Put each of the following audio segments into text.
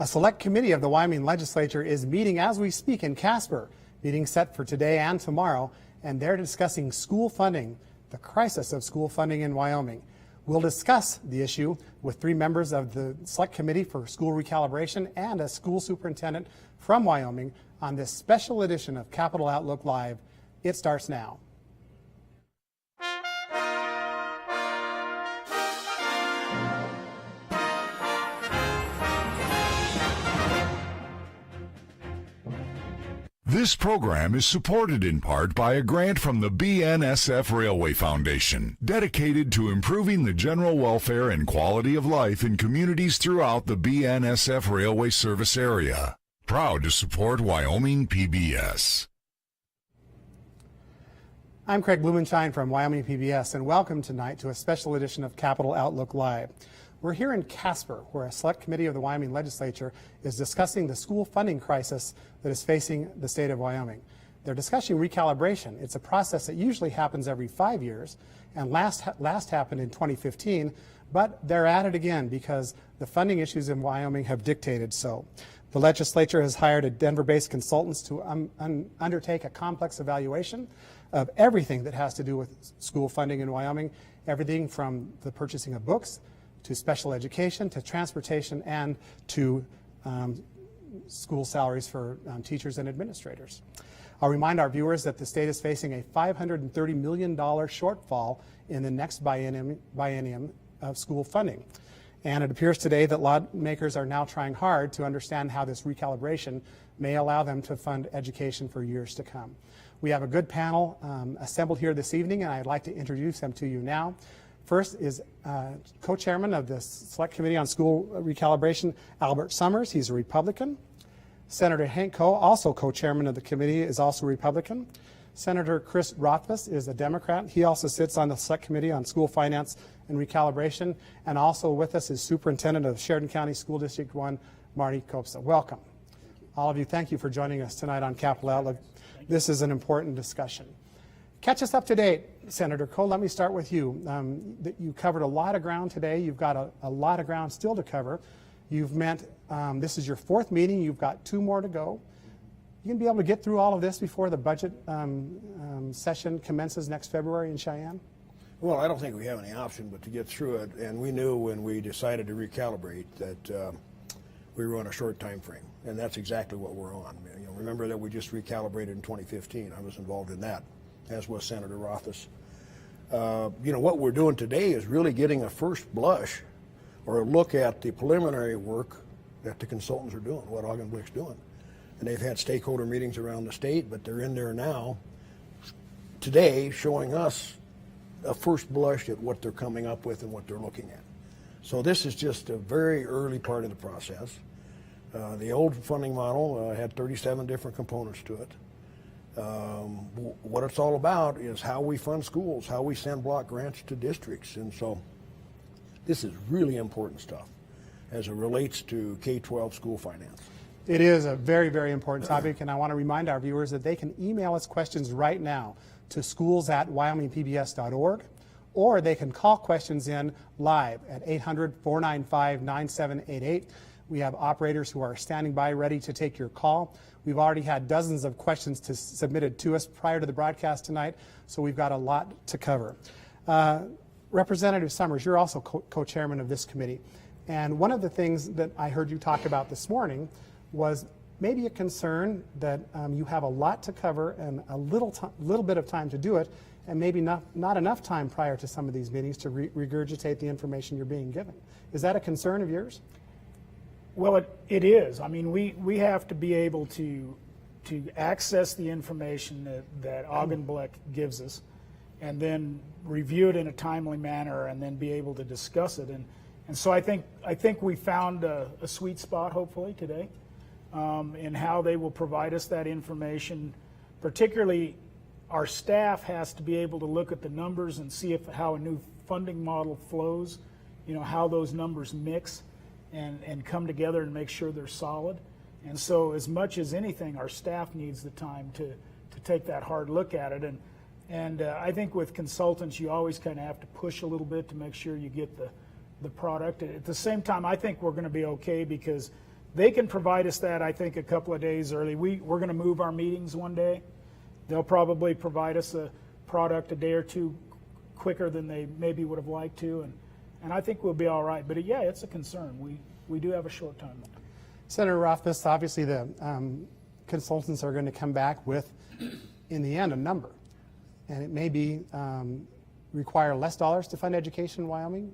A select committee of the Wyoming legislature is meeting as we speak in Casper. Meeting set for today and tomorrow, and they're discussing school funding, the crisis of school funding in Wyoming. We'll discuss the issue with 3 members of the Select Committee for School Recalibration and a school superintendent from Wyoming on this special edition of Capital Outlook Live. It starts now. This program is supported in part by a grant from the BNSF Railway Foundation, dedicated to improving the general welfare and quality of life in communities throughout the BNSF Railway service area. Proud to support Wyoming PBS. I'm Craig Blumenshine from Wyoming PBS, and welcome tonight to a special edition of Capital Outlook Live. We're here in Casper, where a select committee of the Wyoming legislature is discussing the school funding crisis that is facing the state of Wyoming. They're discussing recalibration. It's a process that usually happens every 5 years, and last happened in 2015, but they're at it again because the funding issues in Wyoming have dictated so. The legislature has hired a Denver-based consultants to undertake a complex evaluation of everything that has to do with school funding in Wyoming, everything from the purchasing of books to special education, to transportation, and to school salaries for teachers and administrators. I'll remind our viewers that the state is facing a $530 million shortfall in the next biennium of school funding. And it appears today that lawmakers are now trying hard to understand how this recalibration may allow them to fund education for years to come. We have a good panel assembled here this evening, and I'd like to introduce them to you now. First is co-chairman of the Select Committee on School Recalibration, Albert Summers. He's a Republican. Senator Hank Coe, also co-chairman of the committee, is also a Republican. Senator Chris Rothfuss is a Democrat. He also sits on the Select Committee on School Finance and Recalibration. And also with us is Superintendent of Sheridan County School District 1, Marty Kopsa. Welcome. All of you, thank you for joining us tonight on Capital Outlook. This is an important discussion. Catch us up to date, Senator Coe. Let me start with you. You covered a lot of ground today. You've got a lot of ground still to cover. You've met, this is your 4th meeting. You've got 2 more to go. You gonna be able to get through all of this before the budget session commences next February in Cheyenne? Well, I don't think we have any option but to get through it. And we knew when we decided to recalibrate that we were on a short time frame. And that's exactly what we're on. You know, remember that we just recalibrated in 2015. I was involved in that, as was Senator Rothfuss. You know, what we're doing today is really getting a first blush or a look at the preliminary work that the consultants are doing, what Augenblick's doing. And they've had stakeholder meetings around the state, but they're in there now today showing us a first blush at what they're coming up with and what they're looking at. So this is just a very early part of the process. The old funding model had 37 different components to it. What it's all about is how we fund schools, how we send block grants to districts. And so this is really important stuff as it relates to K-12 school finance. It is a very, very important topic, and I want to remind our viewers that they can email us questions right now to schools@wyomingpbs.org, or they can call questions in live at 800-495-9788. We have operators who are standing by ready to take your call. We've already had dozens of questions submitted to us prior to the broadcast tonight, so we've got a lot to cover. Representative Summers, you're also co-chairman of this committee. And one of the things that I heard you talk about this morning was maybe a concern that you have a lot to cover and a little bit of time to do it, and maybe not enough time prior to some of these meetings to regurgitate the information you're being given. Is that a concern of yours? Well, it is. I mean, we have to be able to access the information that Augenblick gives us, and then review it in a timely manner, and then be able to discuss it. And so I think we found a sweet spot, hopefully, today, in how they will provide us that information. Particularly, our staff has to be able to look at the numbers and see how a new funding model flows, you know, how those numbers mix and come together and make sure they're solid. And so as much as anything, our staff needs the time to take that hard look at it. And I think with consultants, you always kind of have to push a little bit to make sure you get the product. At the same time, I think we're going to be okay because they can provide us that, I think, a couple of days early. We're going to move our meetings one day. They'll probably provide us a product a day or two quicker than they maybe would have liked to, and I think we'll be all right. But yeah, it's a concern. We do have a short timeline. Senator Rothfuss, obviously the consultants are going to come back with, in the end, a number. And it may be require less dollars to fund education in Wyoming,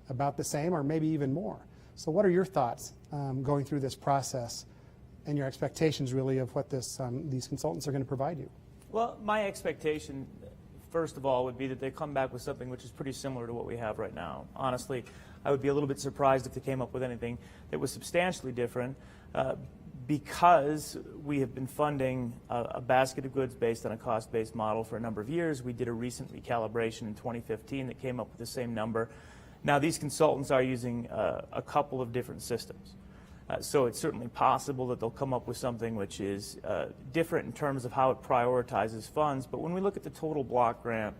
about the same, or maybe even more. So what are your thoughts going through this process and your expectations, really, of what these consultants are going to provide you? Well, my expectation, first of all, would be that they come back with something which is pretty similar to what we have right now. Honestly, I would be a little bit surprised if they came up with anything that was substantially different, because we have been funding a basket of goods based on a cost-based model for a number of years. We did a recent recalibration in 2015 that came up with the same number. Now, these consultants are using a couple of different systems. So it's certainly possible that they'll come up with something which is different in terms of how it prioritizes funds. But when we look at the total block grant,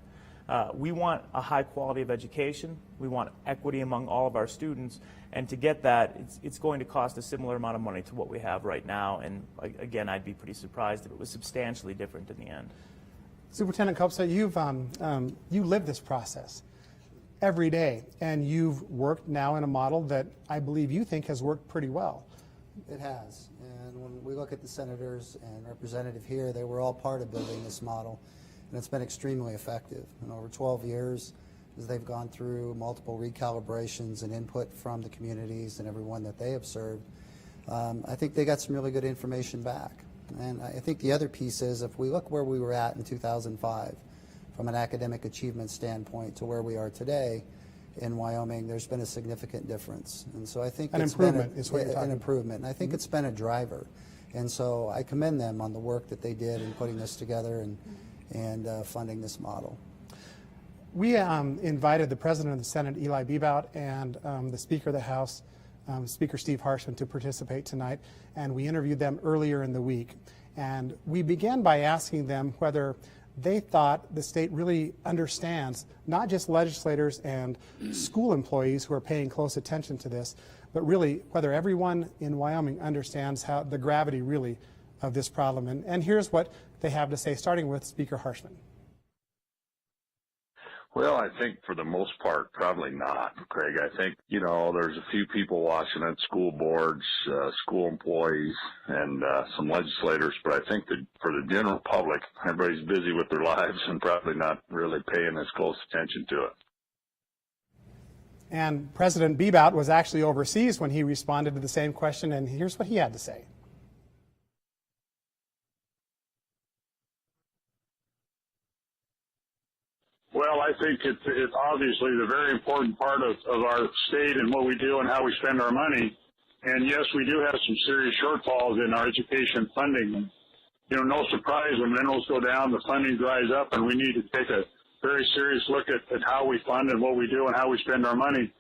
we want a high quality of education. We want equity among all of our students. And to get that, it's going to cost a similar amount of money to what we have right now. And again, I'd be pretty surprised if it was substantially different in the end. Superintendent Kopsa, you live this process every day, and you've worked now in a model that I believe you think has worked pretty well. It has, and when we look at the senators and representative here, they were all part of building this model, and it's been extremely effective. In over 12 years, as they've gone through multiple recalibrations and input from the communities and everyone that they have served, I think they got some really good information back. And I think the other piece is, if we look where we were at in 2005, from an academic achievement standpoint, to where we are today in Wyoming, there's been a significant difference. And so I think an it's improvement been is what you're talking an improvement. And I think it's been a driver. And so I commend them on the work that they did in putting this together and funding this model. We invited the President of the Senate, Eli Bebout, and the Speaker of the House, Speaker Steve Harshman, to participate tonight, and we interviewed them earlier in the week. And we began by asking them whether they thought the state really understands, not just legislators and school employees who are paying close attention to this, but really whether everyone in Wyoming understands how the gravity really of this problem. And here's what they have to say, starting with Speaker Harshman. Well, I think for the most part, probably not, Craig. I think, there's a few people watching it, school boards, school employees, and some legislators. But I think that for the general public, everybody's busy with their lives and probably not really paying as close attention to it. And President Bebout was actually overseas when he responded to the same question, and here's what he had to say. Well, I think it's obviously the very important part of our state and what we do and how we spend our money. And yes, we do have some serious shortfalls in our education funding. No surprise, when minerals go down, the funding dries up, and we need to take a very serious look at how we fund and what we do and how we spend our money.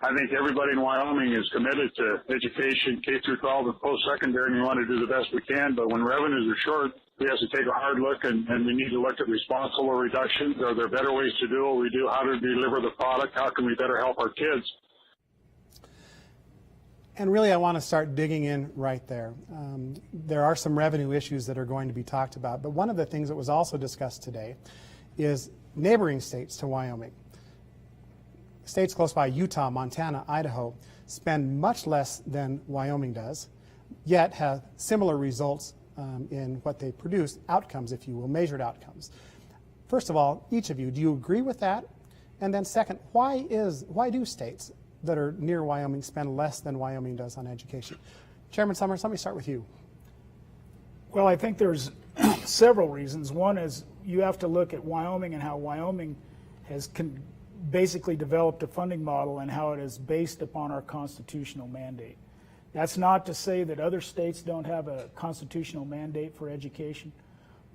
I think everybody in Wyoming is committed to education, K through 12 and post-secondary, and we want to do the best we can. But when revenues are short, we have to take a hard look, and we need to look at responsible reductions. Are there better ways to do what we do? How to deliver the product? How can we better help our kids? And really, I want to start digging in right there. There are some revenue issues that are going to be talked about, but one of the things that was also discussed today is neighboring states to Wyoming. States close by, Utah, Montana, Idaho, spend much less than Wyoming does, yet have similar results in what they produce, outcomes, if you will, measured outcomes. First of all, each of you, do you agree with that? And then second, why do states that are near Wyoming spend less than Wyoming does on education? Chairman Summers, let me start with you. Well, I think there's several reasons. One is you have to look at Wyoming and how Wyoming has basically developed a funding model and how it is based upon our constitutional mandate. That's not to say that other states don't have a constitutional mandate for education,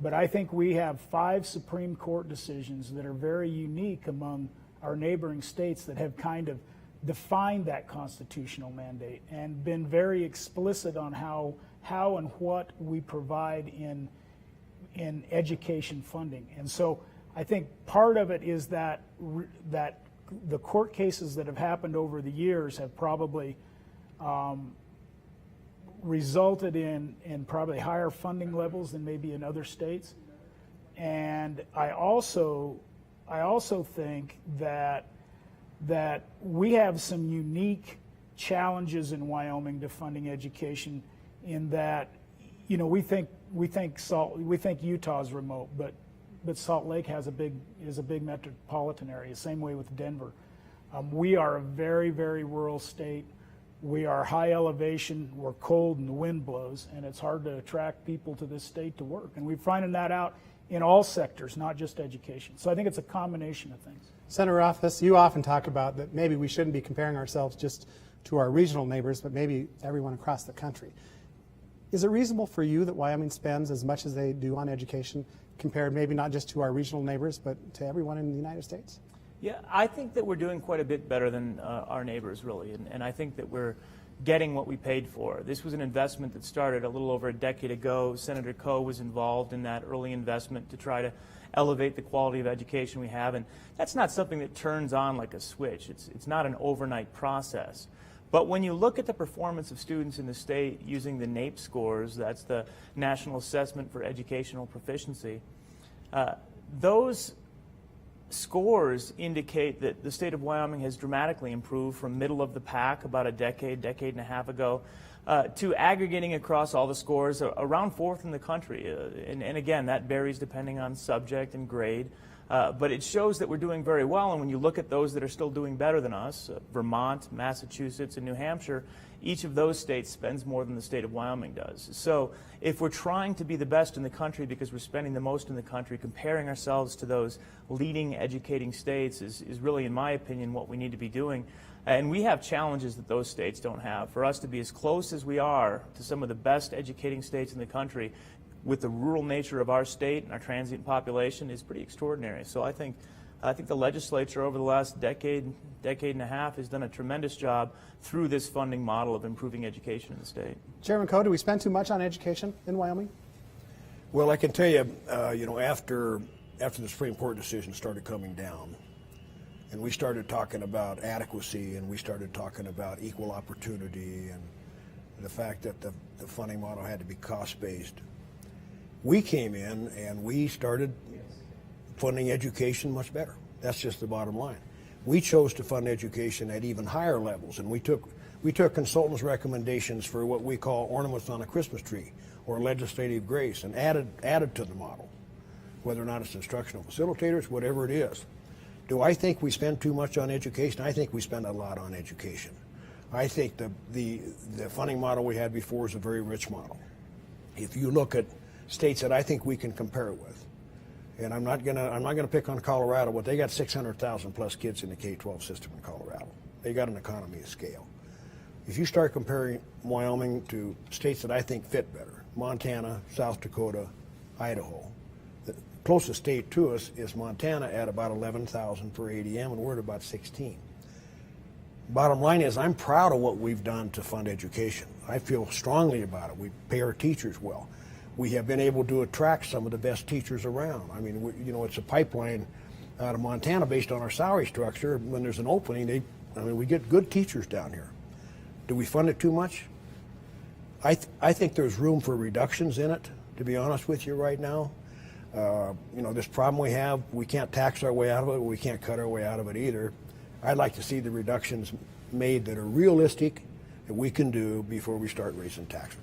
but I think we have 5 Supreme Court decisions that are very unique among our neighboring states that have kind of defined that constitutional mandate and been very explicit on how and what we provide in education funding. And so I think part of it is that the court cases that have happened over the years have probably resulted in probably higher funding levels than maybe in other states. And I also think that we have some unique challenges in Wyoming to funding education, in that, you know, we think Utah's remote, but Salt Lake is a big metropolitan area. Same way with Denver. We are a very, very rural state. We are high elevation. We're cold and the wind blows, and it's hard to attract people to this state to work. And we're finding that out in all sectors, not just education. So I think it's a combination of things. Senator Rothfuss, you often talk about that maybe we shouldn't be comparing ourselves just to our regional neighbors, but maybe everyone across the country. Is it reasonable for you that Wyoming spends as much as they do on education, compared maybe not just to our regional neighbors, but to everyone in the United States? Yeah, I think that we're doing quite a bit better than our neighbors, really, and I think that we're getting what we paid for. This was an investment that started a little over a decade ago. Senator Coe was involved in that early investment to try to elevate the quality of education we have, and that's not something that turns on like a switch. It's not an overnight process. But when you look at the performance of students in the state using the NAEP scores, that's the National Assessment for Educational Proficiency, those scores indicate that the state of Wyoming has dramatically improved from middle of the pack about a decade and a half ago to aggregating across all the scores around fourth in the country. And again, that varies depending on subject and grade. But it shows that we're doing very well, and when you look at those that are still doing better than us, Vermont, Massachusetts, and New Hampshire, each of those states spends more than the state of Wyoming does. So if we're trying to be the best in the country because we're spending the most in the country, comparing ourselves to those leading educating states is really, in my opinion, what we need to be doing. And we have challenges that those states don't have. For us to be as close as we are to some of the best educating states in the country, with the rural nature of our state and our transient population, is pretty extraordinary. So I think the legislature over the last decade and a half has done a tremendous job through this funding model of improving education in the state. Chairman Coe, do we spend too much on education in Wyoming? Well, I can tell you, after the Supreme Court decision started coming down, and we started talking about adequacy, and we started talking about equal opportunity, and the fact that the funding model had to be cost-based, we came in and we started funding education much better. That's just the bottom line. We chose to fund education at even higher levels, and we took consultants' recommendations for what we call ornaments on a Christmas tree, or legislative grace, and added to the model, whether or not it's instructional facilitators, whatever it is. Do I think we spend too much on education? I think we spend a lot on education. I think the funding model we had before is a very rich model. If you look at states that I think we can compare it with, and I'm not gonna pick on Colorado, but they got 600,000 plus kids in the K-12 system in Colorado. They got an economy of scale. If you start comparing Wyoming to states that I think fit better, Montana, South Dakota, Idaho, the closest state to us is Montana at about 11,000 per ADM, and we're at about 16. Bottom line is, I'm proud of what we've done to fund education. I feel strongly about it. We pay our teachers well. We have been able to attract some of the best teachers around. I mean, it's a pipeline out of Montana based on our salary structure. When there's an opening, we get good teachers down here. Do we fund it too much? I think there's room for reductions in it, to be honest with you right now. This problem we have, we can't tax our way out of it, we can't cut our way out of it either. I'd like to see the reductions made that are realistic, that we can do before we start raising taxes.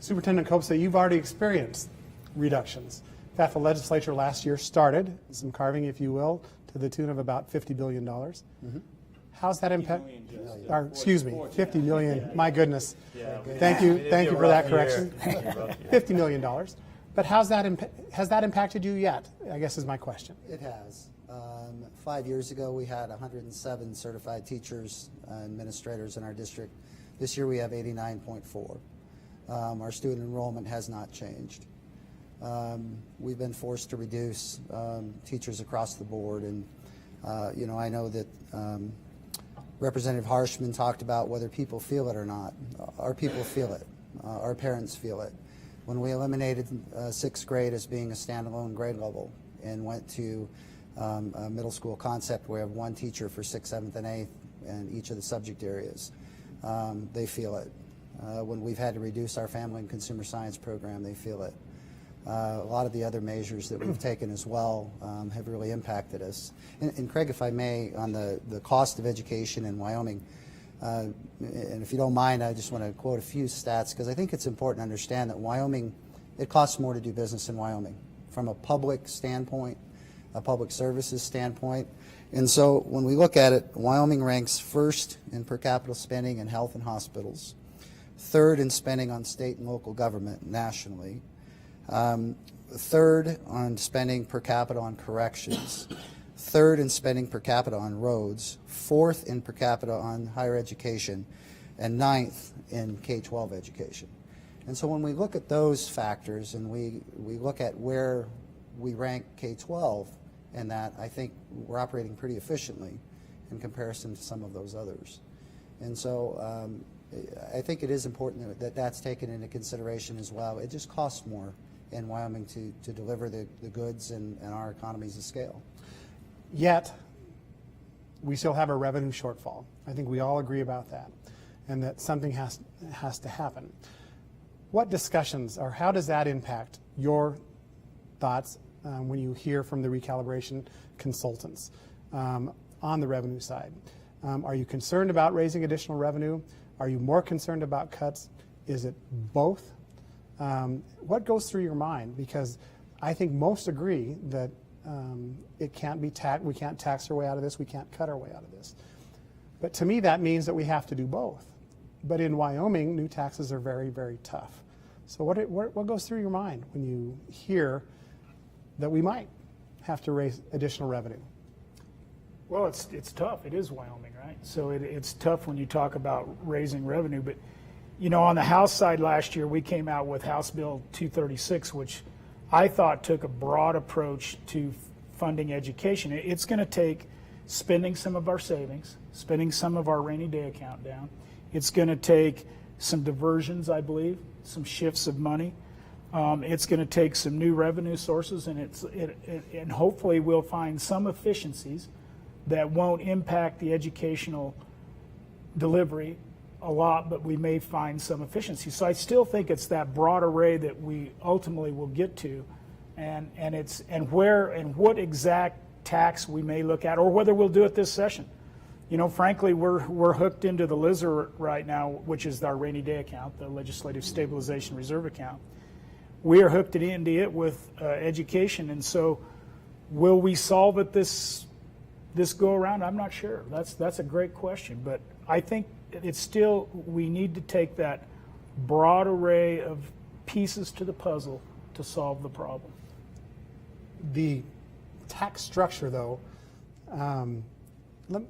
Superintendent Copsa, you've already experienced reductions. In fact, the legislature last year started some carving, if you will, to the tune of about $50 billion. Mm-hmm. How's that impact? 50 million. My goodness. Yeah. Thank you for that correction. $50 million. But has that impacted you yet? I guess is my question. It has. 5 years ago, we had 107 certified teachers and administrators in our district. This year, we have 89.4. Our student enrollment has not changed. We've been forced to reduce teachers across the board, and I know that Representative Harshman talked about whether people feel it or not. Our people feel it. Our parents feel it. When we eliminated sixth grade as being a standalone grade level and went to a middle school concept where we have one teacher for 6th, 7th, and 8th in each of the subject areas, they feel it. When we've had to reduce our family and consumer science program, they feel it. A lot of the other measures that we've taken as well have really impacted us. And Craig, if I may, on the cost of education in Wyoming, and if you don't mind, I just want to quote a few stats because I think it's important to understand that Wyoming, it costs more to do business in Wyoming from a public standpoint, a public services standpoint. And so when we look at it, Wyoming ranks first in per capita spending in health and hospitals, third in spending on state and local government nationally, third on spending per capita on corrections, third in spending per capita on roads, fourth in per capita on higher education, and ninth in K-12 education. And so when we look at those factors and we look at where we rank K-12 in that, I think we're operating pretty efficiently in comparison to some of those others. And so I think it is important that that's taken into consideration as well. It just costs more in Wyoming to deliver the goods and our economies of scale. Yet, we still have a revenue shortfall. I think we all agree about that, and that something has to happen. What discussions, or how does that impact your thoughts when you hear from the recalibration consultants on the revenue side? Are you concerned about raising additional revenue? Are you more concerned about cuts? Is it both? What goes through your mind? Because I think most agree that it can't be we can't tax our way out of this, we can't cut our way out of this. But to me, that means that we have to do both. But in Wyoming, new taxes are very, very tough. So what goes through your mind when you hear that we might have to raise additional revenue? Well, it's tough. It is Wyoming, right? So it's tough when you talk about raising revenue. But, you know, on the House side last year, we came out with House Bill 236, which I thought took a broad approach to funding education. It's going to take spending some of our savings, spending some of our rainy day account down. It's going to take some diversions, I believe, some shifts of money. It's going to take some new revenue sources, and hopefully we'll find some efficiencies that won't impact the educational delivery a lot, but we may find some efficiency. So I still think it's that broad array that we ultimately will get to, and what exact tax we may look at, or whether we'll do it this session. You know, frankly, we're hooked into the LISR right now, which is our rainy day account, the Legislative Stabilization Reserve account. We are hooked into it with education, and so will we solve it this go around? I'm not sure. That's a great question, but I think it's still, we need to take that broad array of pieces to the puzzle to solve the problem. The tax structure, though,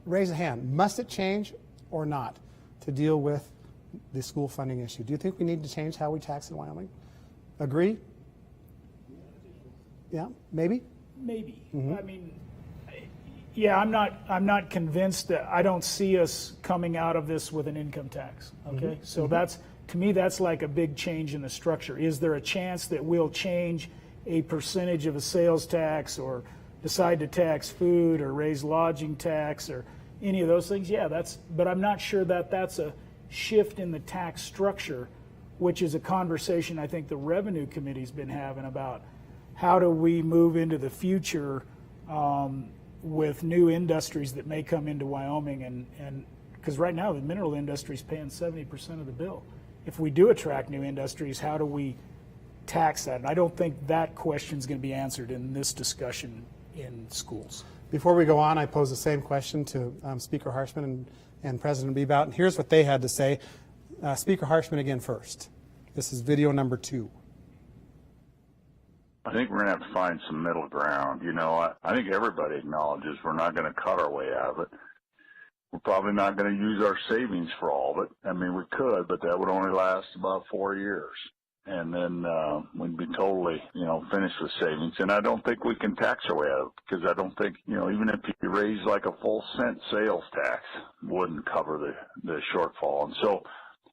raise a hand. Must it change or not to deal with the school funding issue? Do you think we need to change how we tax in Wyoming? Agree? Yeah, maybe? Maybe. I mean, yeah, I'm not convinced that, I don't see us coming out of this with an income tax. Okay, so that's, to me, that's like a big change in the structure. Is there a chance that we'll change a percentage of a sales tax, or decide to tax food, or raise lodging tax, or any of those things? Yeah, but I'm not sure that that's a shift in the tax structure, which is a conversation I think the Revenue Committee's been having about how do we move into the future with new industries that may come into Wyoming, and because right now the mineral industry is paying 70% of the bill. If we do attract new industries, how do we tax that? And I don't think that question is going to be answered in this discussion in schools. Before we go on, I pose the same question to Speaker Harshman and President Bebout, and here's what they had to say. Speaker Harshman again first. This is video number 2. I think we're going to have to find some middle ground. You know, I think everybody acknowledges we're not going to cut our way out of it. We're probably not going to use our savings for all of it. I mean, we could, but that would only last about 4 years. And then we'd be totally, finished with savings. And I don't think we can tax our way out of it, because I don't think, even if you raise like a full cent sales tax, wouldn't cover the shortfall. And so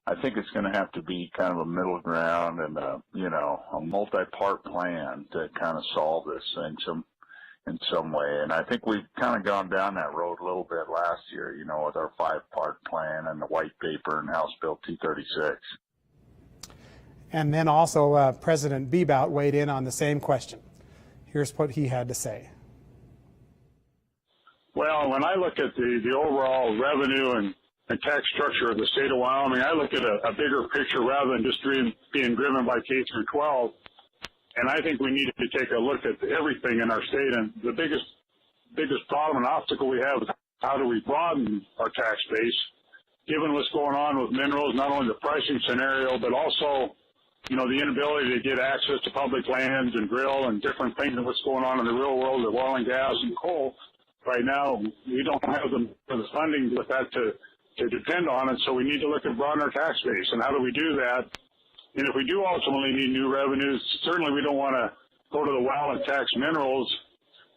I think it's going to have to be kind of a middle ground and, a multi-part plan to kind of solve this thing. So, in some way. And I think we've kind of gone down that road a little bit last year, with our 5-part plan and the white paper and House Bill 236. And then also President Bebout weighed in on the same question. Here's what he had to say. Well, when I look at the overall revenue and tax structure of the state of Wyoming, I look at a bigger picture rather than just being driven by K through 12. And I think we need to take a look at everything in our state. And the biggest problem and obstacle we have is how do we broaden our tax base, given what's going on with minerals, not only the pricing scenario, but also, the inability to get access to public lands and drill and different things and what's going on in the real world of oil and gas and coal. Right now, we don't have the funding with that to depend on it, so we need to look at broadening our tax base. And how do we do that? And if we do ultimately need new revenues, certainly we don't want to go to the well and tax minerals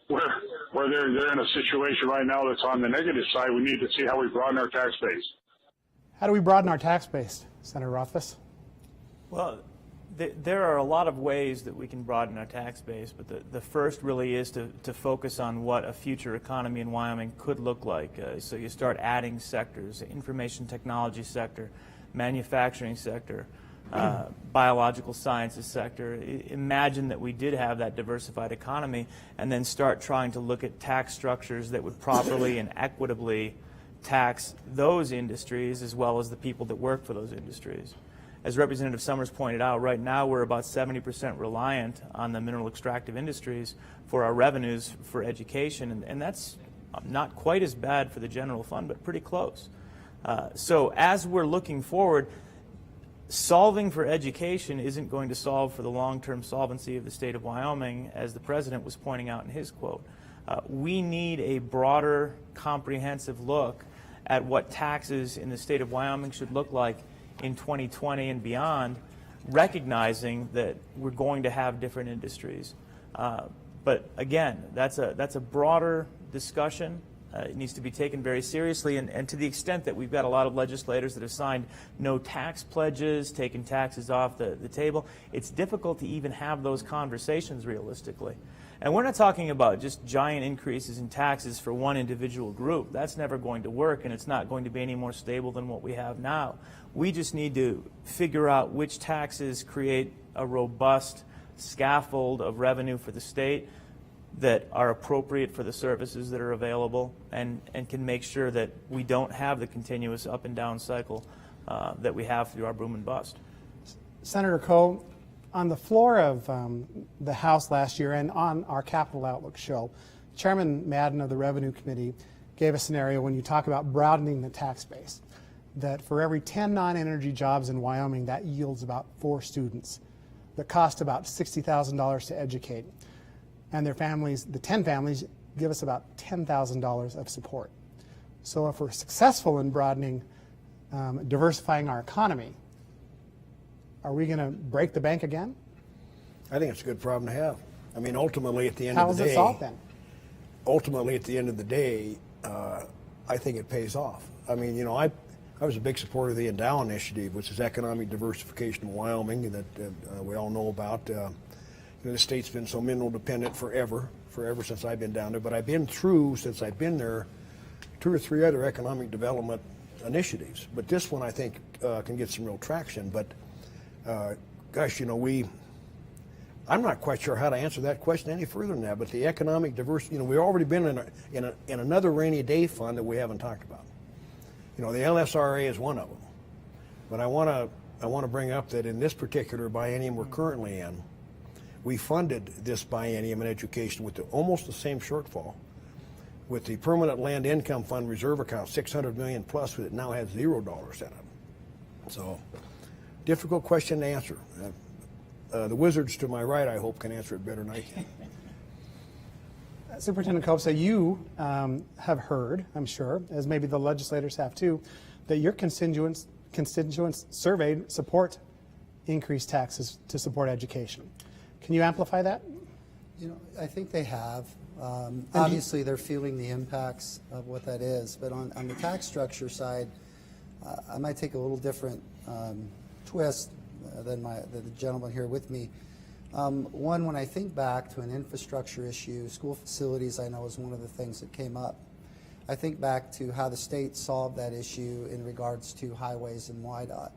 where they're in a situation right now that's on the negative side. We need to see how we broaden our tax base. How do we broaden our tax base, Senator Rothfuss? Well, there are a lot of ways that we can broaden our tax base, but the first really is to focus on what a future economy in Wyoming could look like. So you start adding sectors, information technology sector, manufacturing sector, biological sciences sector. Imagine that we did have that diversified economy and then start trying to look at tax structures that would properly and equitably tax those industries as well as the people that work for those industries. As Representative Summers pointed out, right now we're about 70% reliant on the mineral extractive industries for our revenues for education, and that's not quite as bad for the general fund, but pretty close. So as we're looking forward, solving for education isn't going to solve for the long-term solvency of the state of Wyoming, as the President was pointing out in his quote. We need a broader, comprehensive look at what taxes in the state of Wyoming should look like in 2020 and beyond, recognizing that we're going to have different industries. But again, that's a broader discussion. It needs to be taken very seriously, and to the extent that we've got a lot of legislators that have signed no tax pledges, taken taxes off the table, it's difficult to even have those conversations realistically. And we're not talking about just giant increases in taxes for one individual group. That's never going to work, and it's not going to be any more stable than what we have now. We just need to figure out which taxes create a robust scaffold of revenue for the state that are appropriate for the services that are available, and can make sure that we don't have the continuous up and down cycle that we have through our boom and bust. Senator Coe, on the floor of the House last year and on our Capital Outlook show, Chairman Madden of the Revenue Committee gave a scenario when you talk about broadening the tax base, that for every 10 non-energy jobs in Wyoming, that yields about 4 students that cost about $60,000 to educate. And their families, the 10 families, give us about $10,000 of support. So if we're successful in broadening, diversifying our economy, are we going to break the bank again? I think it's a good problem to have. I mean, ultimately, at the end of the day, how is it solved then? Ultimately, at the end of the day, I think it pays off. I mean, I was a big supporter of the Endow Initiative, which is economic diversification in Wyoming that we all know about. The state's been so mineral dependent forever since I've been down there. But I've been through, since I've been there, 2 or 3 other economic development initiatives. But this one, I think, can get some real traction. But gosh, I'm not quite sure how to answer that question any further than that. But the economic diversity, we've already been in another rainy day fund that we haven't talked about. The LSRA is one of them. But I want to bring up that in this particular biennium we're currently in, we funded this biennium in education with almost the same shortfall, with the Permanent Land Income Fund reserve account, $600 million plus, it now has $0 in it. So, difficult question to answer. The wizards to my right, I hope, can answer it better than I can. Superintendent Kopsa, you have heard, I'm sure, as maybe the legislators have too, that your constituents surveyed support increased taxes to support education. Can you amplify that? I think they have. Obviously, they're feeling the impacts of what that is. But on the tax structure side, I might take a little different twist than the gentleman here with me. One, when I think back to an infrastructure issue, school facilities I know is one of the things that came up. I think back to how the state solved that issue in regards to highways and WYDOT.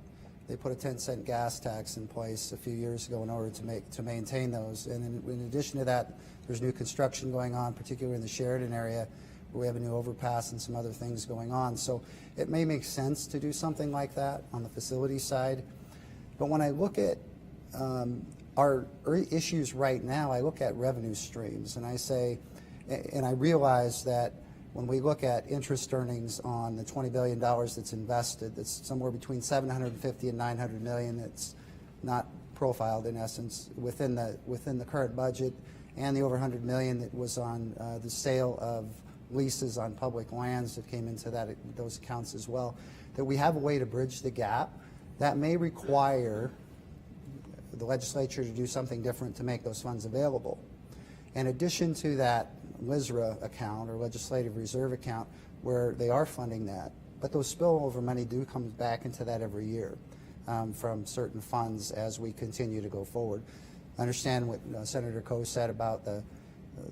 They put a 10-cent gas tax in place a few years ago in order to maintain those. And in addition to that, there's new construction going on, particularly in the Sheridan area, where we have a new overpass and some other things going on. So it may make sense to do something like that on the facility side. But when I look at our issues right now, I look at revenue streams, and I say, and I realize that when we look at interest earnings on the $20 billion that's invested, that's somewhere between 750 and 900 million. That's not profiled in essence within the current budget, and the over 100 million that was on the sale of leases on public lands that came into those accounts as well. That we have a way to bridge the gap. That may require the legislature to do something different to make those funds available. In addition to that LISRA account or legislative reserve account where they are funding that, but those spillover money do come back into that every year from certain funds as we continue to go forward. I understand what Senator Coe said about the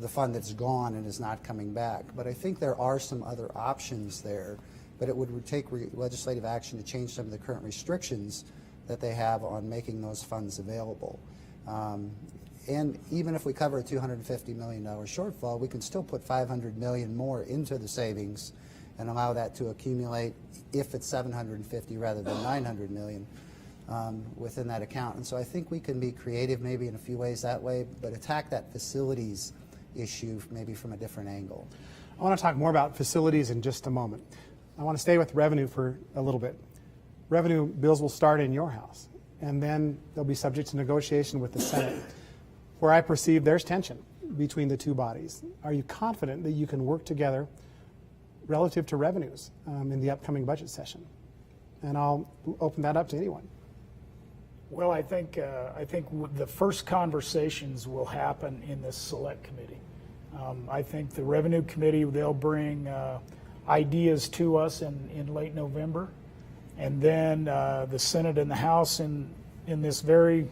fund that's gone and is not coming back, but I think there are some other options there, but it would take legislative action to change some of the current restrictions that they have on making those funds available. And even if we cover a $250 million shortfall, we can still put $500 million more into the savings and allow that to accumulate if it's 750 rather than 900 million within that account. And so I think we can be creative maybe in a few ways that way, but attack that facilities issue maybe from a different angle. I want to talk more about facilities in just a moment. I want to stay with revenue for a little bit. Revenue bills will start in your House, and then they'll be subject to negotiation with the Senate, where I perceive there's tension between the two bodies. Are you confident that you can work together relative to revenues in the upcoming budget session? And I'll open that up to anyone. Well, I think the first conversations will happen in the Select Committee. I think the Revenue Committee, they'll bring ideas to us in late November, and then the Senate and the House in this very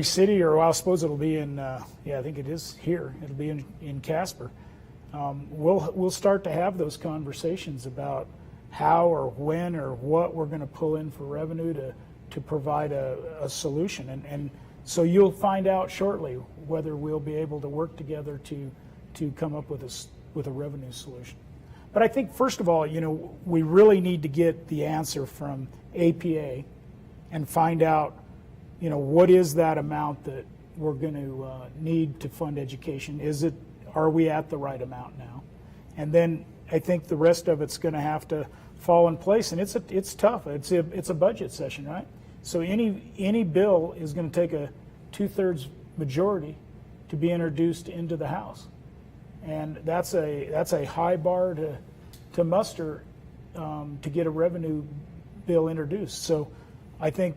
city, or well, I suppose it'll be in, I think it is here. It'll be in Casper. We'll start to have those conversations about how or when or what we're going to pull in for revenue to provide a solution. And so you'll find out shortly whether we'll be able to work together to come up with a revenue solution. But I think, first of all, we really need to get the answer from APA and find out, what is that amount that we're going to need to fund education? Are we at the right amount now? And then I think the rest of it's going to have to fall in place, and it's tough. It's a budget session, right? So any bill is going to take a 2/3 majority to be introduced into the House, and that's a high bar to muster to get a revenue bill introduced. So I think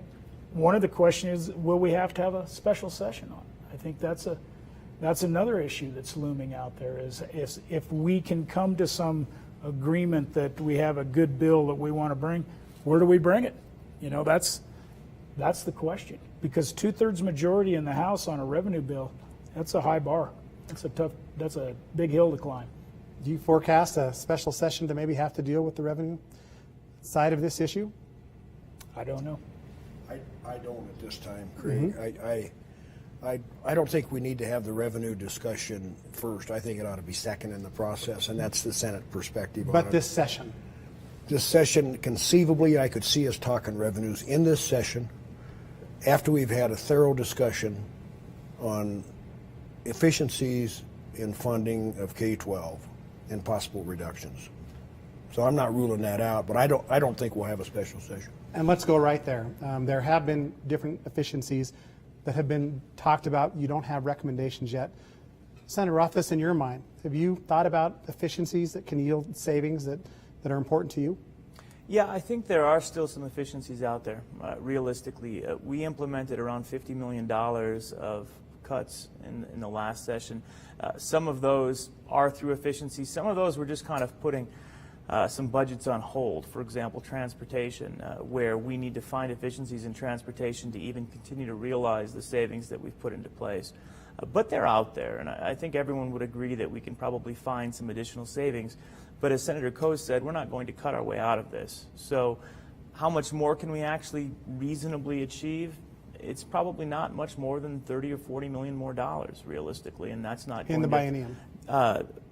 one of the questions is, will we have to have a special session on it? I think that's another issue that's looming out there, is if we can come to some agreement that we have a good bill that we want to bring, where do we bring it? That's the question, because 2/3 majority in the House on a revenue bill, that's a high bar. That's a big hill to climb. Do you forecast a special session to maybe have to deal with the revenue side of this issue? I don't know. I don't at this time, Craig. I don't think we need to have the revenue discussion first. I think it ought to be second in the process, and that's the Senate perspective on it. But this session? This session, conceivably, I could see us talking revenues in this session after we've had a thorough discussion on efficiencies in funding of K-12 and possible reductions. So I'm not ruling that out, but I don't think we'll have a special session. And let's go right there. There have been different efficiencies that have been talked about. You don't have recommendations yet. Senator Rothfuss, in your mind, have you thought about efficiencies that can yield savings that are important to you? Yeah, I think there are still some efficiencies out there. Realistically, we implemented around $50 million of cuts in the last session. Some of those are through efficiency. Some of those were just kind of putting some budgets on hold, for example, transportation, where we need to find efficiencies in transportation to even continue to realize the savings that we've put into place. But they're out there, and I think everyone would agree that we can probably find some additional savings. But as Senator Coe said, we're not going to cut our way out of this. So how much more can we actually reasonably achieve? It's probably not much more than 30 or 40 million more dollars, realistically, and that's not In the biennium.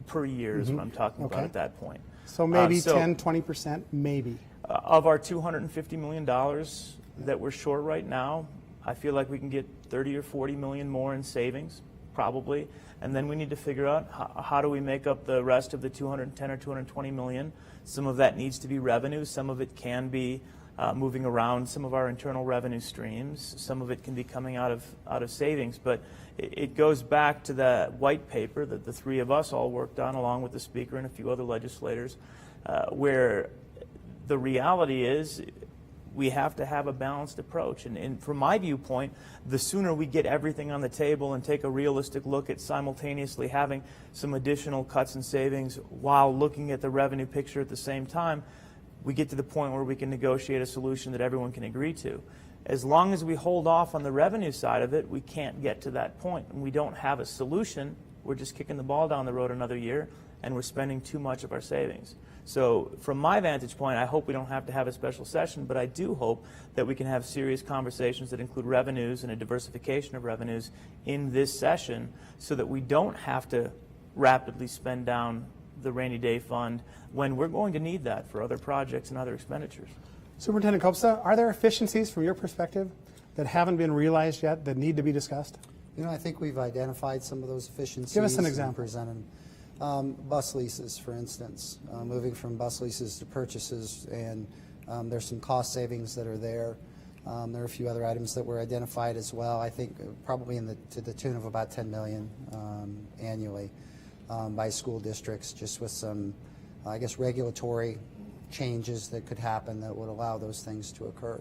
Per year is what I'm talking about at that point. So maybe 10, 20%, maybe. Of our $250 million that we're short right now, I feel like we can get 30 or 40 million more in savings, probably. And then we need to figure out how do we make up the rest of the 210 or 220 million. Some of that needs to be revenue. Some of it can be moving around some of our internal revenue streams. Some of it can be coming out of savings. But it goes back to the white paper that the three of us all worked on, along with the Speaker and a few other legislators, where the reality is we have to have a balanced approach. And from my viewpoint, the sooner we get everything on the table and take a realistic look at simultaneously having some additional cuts and savings while looking at the revenue picture at the same time, we get to the point where we can negotiate a solution that everyone can agree to. As long as we hold off on the revenue side of it, we can't get to that point. And we don't have a solution. We're just kicking the ball down the road another year, and we're spending too much of our savings. So from my vantage point, I hope we don't have to have a special session, but I do hope that we can have serious conversations that include revenues and a diversification of revenues in this session so that we don't have to rapidly spend down the rainy day fund when we're going to need that for other projects and other expenditures. Superintendent Kopsa, are there efficiencies from your perspective that haven't been realized yet that need to be discussed? You know, I think we've identified some of those efficiencies. Give us an and example. presented them. Bus leases, for instance, moving from bus leases to purchases, and there's some cost savings that are there. There are a few other items that were identified as well. I think probably to the tune of about $10 million annually by school districts, just with some, I guess, regulatory changes that could happen that would allow those things to occur.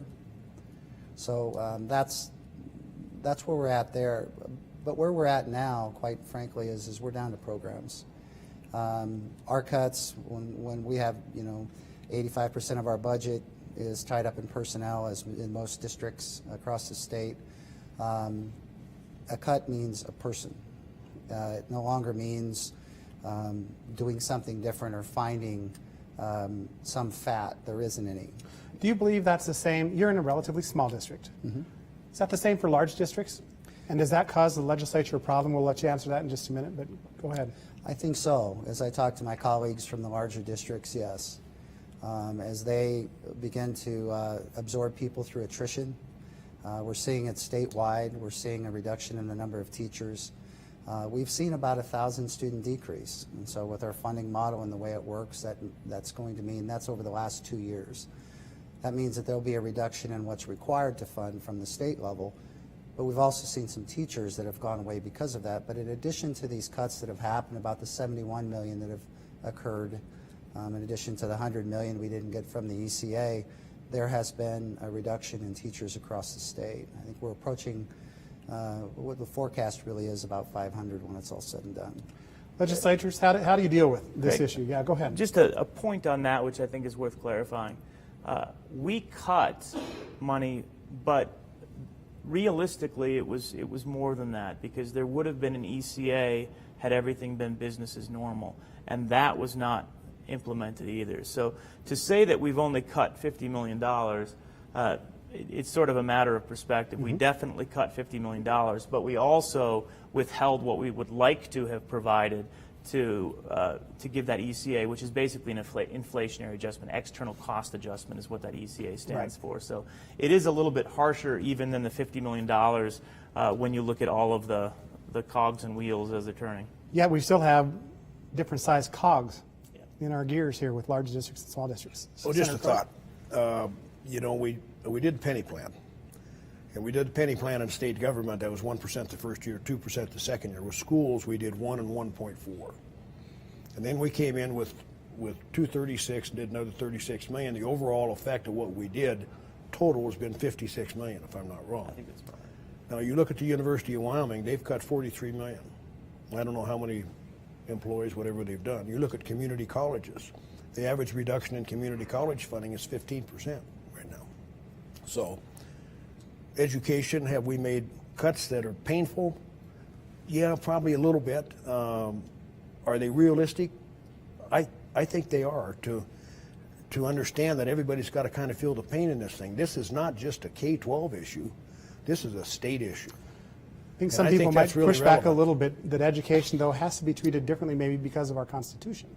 So that's where we're at there. But where we're at now, quite frankly, is we're down to programs. Our cuts, when we have, 85% of our budget is tied up in personnel, as in most districts across the state. A cut means a person. It no longer means doing something different or finding some fat. There isn't any. Do you believe that's the same? You're in a relatively small district. Mm-hmm. Is that the same for large districts? And does that cause the legislature a problem? We'll let you answer that in just a minute, but go ahead. I think so. As I talk to my colleagues from the larger districts, yes. As they begin to absorb people through attrition, we're seeing it statewide. We're seeing a reduction in the number of teachers. We've seen about 1,000 student decrease. And so with our funding model and the way it works, that's going to mean that's over the last 2 years. That means that there'll be a reduction in what's required to fund from the state level. But we've also seen some teachers that have gone away because of that. But in addition to these cuts that have happened, about the $71 million that have occurred, in addition to the $100 million we didn't get from the ECA, there has been a reduction in teachers across the state. I think we're approaching what the forecast really is, about 500 when it's all said and done. Legislatures, how do you deal with this issue? Yeah, go ahead. Just a point on that, which I think is worth clarifying. We cut money, but realistically, it was more than that, because there would have been an ECA had everything been business as normal, and that was not implemented either. So to say that we've only cut $50 million, it's sort of a matter of perspective. Mm-hmm. We definitely cut $50 million, but we also withheld what we would like to have provided to give that ECA, which is basically an inflationary adjustment. External cost adjustment is what that ECA stands for. So it is a little bit harsher even than the $50 million when you look at all of the cogs and wheels as they're turning. Yeah, we still have different sized cogs in our gears here with large districts and small districts. Well, just a thought. We did penny plan. And we did the penny plan in state government. That was 1% the first year, 2% the second year. With schools, we did 1 and 1.4. And then we came in with 236 and did another 36 million. The overall effect of what we did total has been 56 million, if I'm not wrong. I think that's right. Now you look at the University of Wyoming, they've cut 43 million. I don't know how many employees, whatever they've done. You look at community colleges. The average reduction in community college funding is 15% right now. So, education, have we made cuts that are painful? Yeah, probably a little bit. Are they realistic? I think they are, to understand that everybody's got to kind of feel the pain in this thing. This is not just a K-12 issue. This is a state issue. I think some people might push back a little bit that education, though, has to be treated differently maybe because of our Constitution.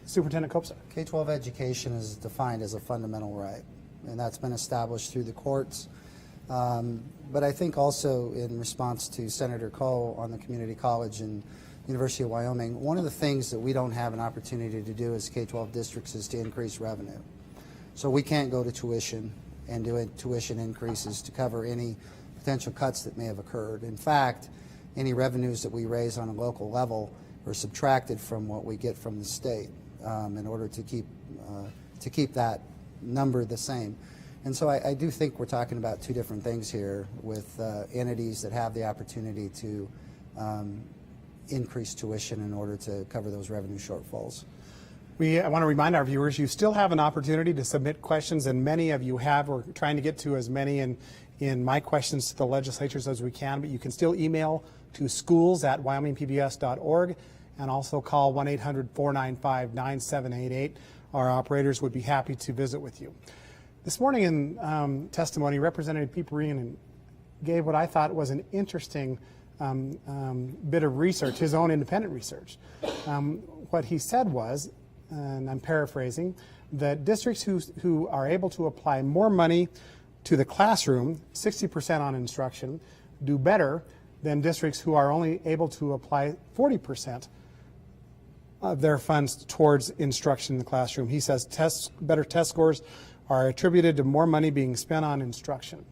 Superintendent Kopsa. K-12 education is defined as a fundamental right, and that's been established through the courts. But I think also in response to Senator Cole on the community college and University of Wyoming, one of the things that we don't have an opportunity to do as K-12 districts is to increase revenue. So we can't go to tuition and do tuition increases to cover any potential cuts that may have occurred. In fact, any revenues that we raise on a local level are subtracted from what we get from the state in order to keep that number the same. And so I do think we're talking about two different things here with entities that have the opportunity to increase tuition in order to cover those revenue shortfalls. I want to remind our viewers, you still have an opportunity to submit questions, and many of you have. We're trying to get to as many in my questions to the legislatures as we can, but you can still email to schools@wyomingpbs.org and also call 1-800-495-9788. Our operators would be happy to visit with you. This morning in testimony, Representative Pete Perrine gave what I thought was an interesting bit of research, his own independent research. What he said was, and I'm paraphrasing, that districts who are able to apply more money to the classroom, 60% on instruction, do better than districts who are only able to apply 40% of their funds towards instruction in the classroom. He says better test scores are attributed to more money being spent on instruction.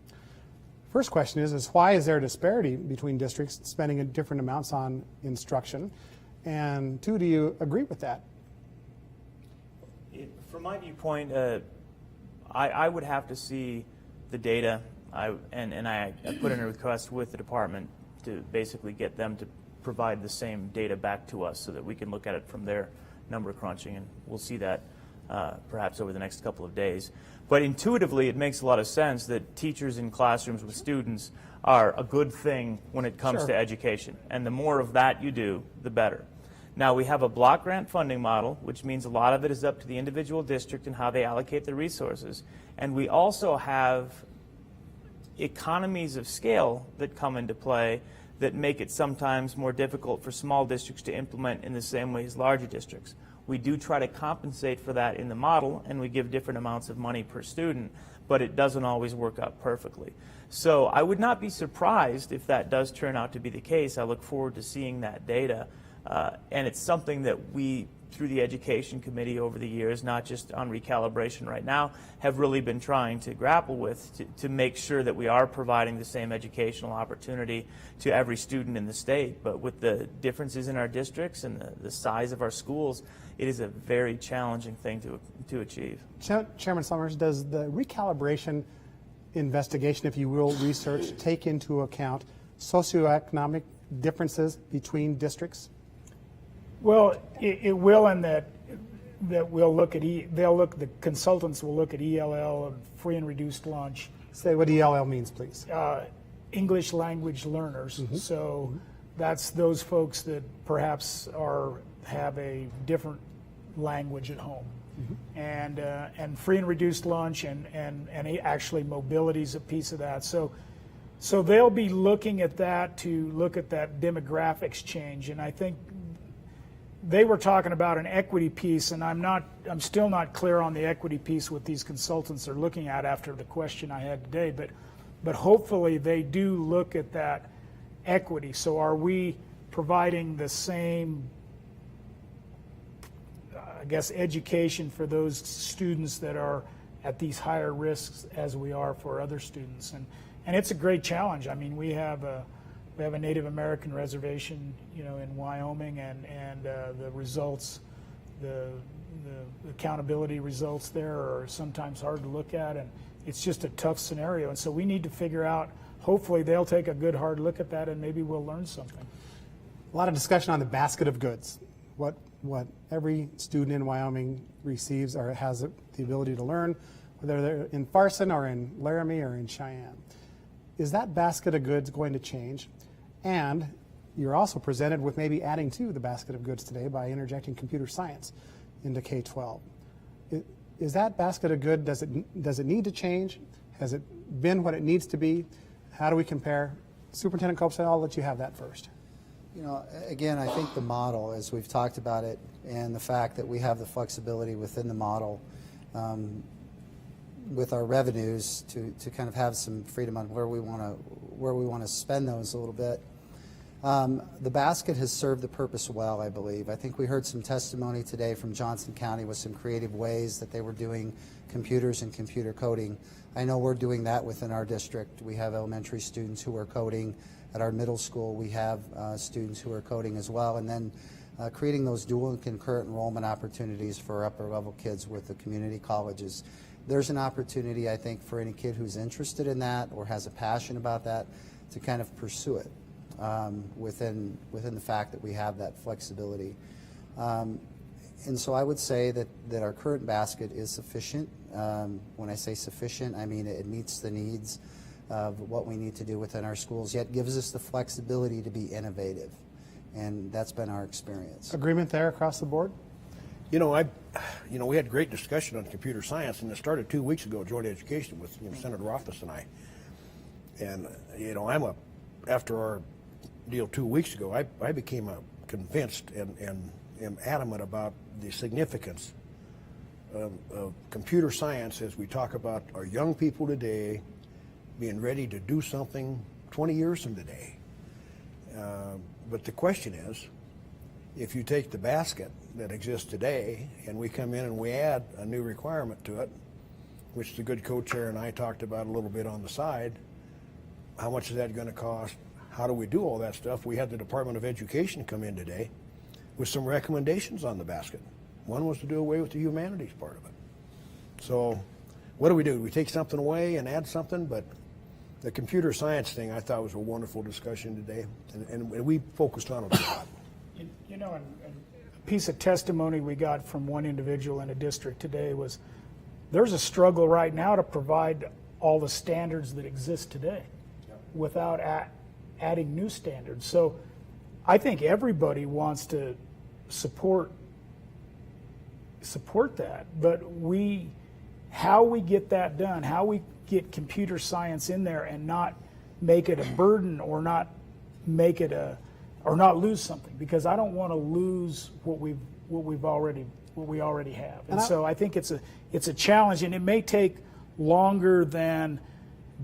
First question is why is there a disparity between districts spending different amounts on instruction? And two, do you agree with that? From my viewpoint, I would have to see the data, and I put in a request with the department to basically get them to provide the same data back to us so that we can look at it from their number crunching, and we'll see that perhaps over the next couple of days. But intuitively, it makes a lot of sense that teachers in classrooms with students are a good thing when it comes to education, and the more of that you do, the better. Now, we have a block grant funding model, which means a lot of it is up to the individual district and how they allocate the resources. And we also have economies of scale that come into play that make it sometimes more difficult for small districts to implement in the same way as larger districts. We do try to compensate for that in the model, and we give different amounts of money per student, but it doesn't always work out perfectly. So I would not be surprised if that does turn out to be the case. I look forward to seeing that data. And it's something that we, through the Education Committee over the years, not just on recalibration right now, have really been trying to grapple with to make sure that we are providing the same educational opportunity to every student in the state. But with the differences in our districts and the size of our schools, it is a very challenging thing to achieve. Chairman Summers, does the recalibration investigation, if you will, research, take into account socioeconomic differences between districts? Well, it will, in that we'll look at the consultants will look at ELL and free and reduced lunch. Say what ELL means, please. English language learners. So that's those folks that perhaps have a different language at home. And free and reduced lunch and actually mobility is a piece of that. So they'll be looking at that to look at that demographics change, and I think they were talking about an equity piece, and I'm still not clear on the equity piece what these consultants are looking at after the question I had today, but hopefully they do look at that equity. So are we providing the same, I guess, education for those students that are at these higher risks as we are for other students? And it's a great challenge. I mean, we have a Native American reservation, in Wyoming, and the results, the accountability results there are sometimes hard to look at, and it's just a tough scenario. And so we need to figure out. Hopefully, they'll take a good hard look at that, and maybe we'll learn something. A lot of discussion on the basket of goods, what every student in Wyoming receives or has the ability to learn, whether they're in Farson or in Laramie or in Cheyenne. Is that basket of goods going to change? And you're also presented with maybe adding to the basket of goods today by interjecting computer science into K-12. Is that basket of good, does it need to change? Has it been what it needs to be? How do we compare? Superintendent Copeside, I'll let you have that first. You know, again, I think the model, as we've talked about it, and the fact that we have the flexibility within the model with our revenues to kind of have some freedom on where we want to spend those a little bit. The basket has served the purpose well, I believe. I think we heard some testimony today from Johnson County with some creative ways that they were doing computers and computer coding. I know we're doing that within our district. We have elementary students who are coding. At our middle school, we have students who are coding as well, and then creating those dual and concurrent enrollment opportunities for upper level kids with the community colleges. There's an opportunity, I think, for any kid who's interested in that or has a passion about that to kind of pursue it within the fact that we have that flexibility. And so I would say that our current basket is sufficient. When I say sufficient, I mean it meets the needs of what we need to do within our schools, yet gives us the flexibility to be innovative. And that's been our experience. Agreement there across the board? You know, we had great discussion on computer science, and it started 2 weeks ago, joint education with Senator Rothfuss and I. And after our deal 2 weeks ago, I became convinced and am adamant about the significance of computer science as we talk about our young people today being ready to do something 20 years from today. But the question is, if you take the basket that exists today and we come in and we add a new requirement to it, which the good co-chair and I talked about a little bit on the side, how much is that going to cost? How do we do all that stuff? We had the Department of Education come in today with some recommendations on the basket. One was to do away with the humanities part of it. So what do? We take something away and add something? But the computer science thing I thought was a wonderful discussion today, and we focused on it a lot. You know, and a piece of testimony we got from one individual in a district today was there's a struggle right now to provide all the standards that exist today without adding new standards. So I think everybody wants to support that, but how we get that done, how we get computer science in there and not make it a burden or not make it or not lose something, because I don't want to lose what we already have. And so I think it's a challenge, and it may take longer than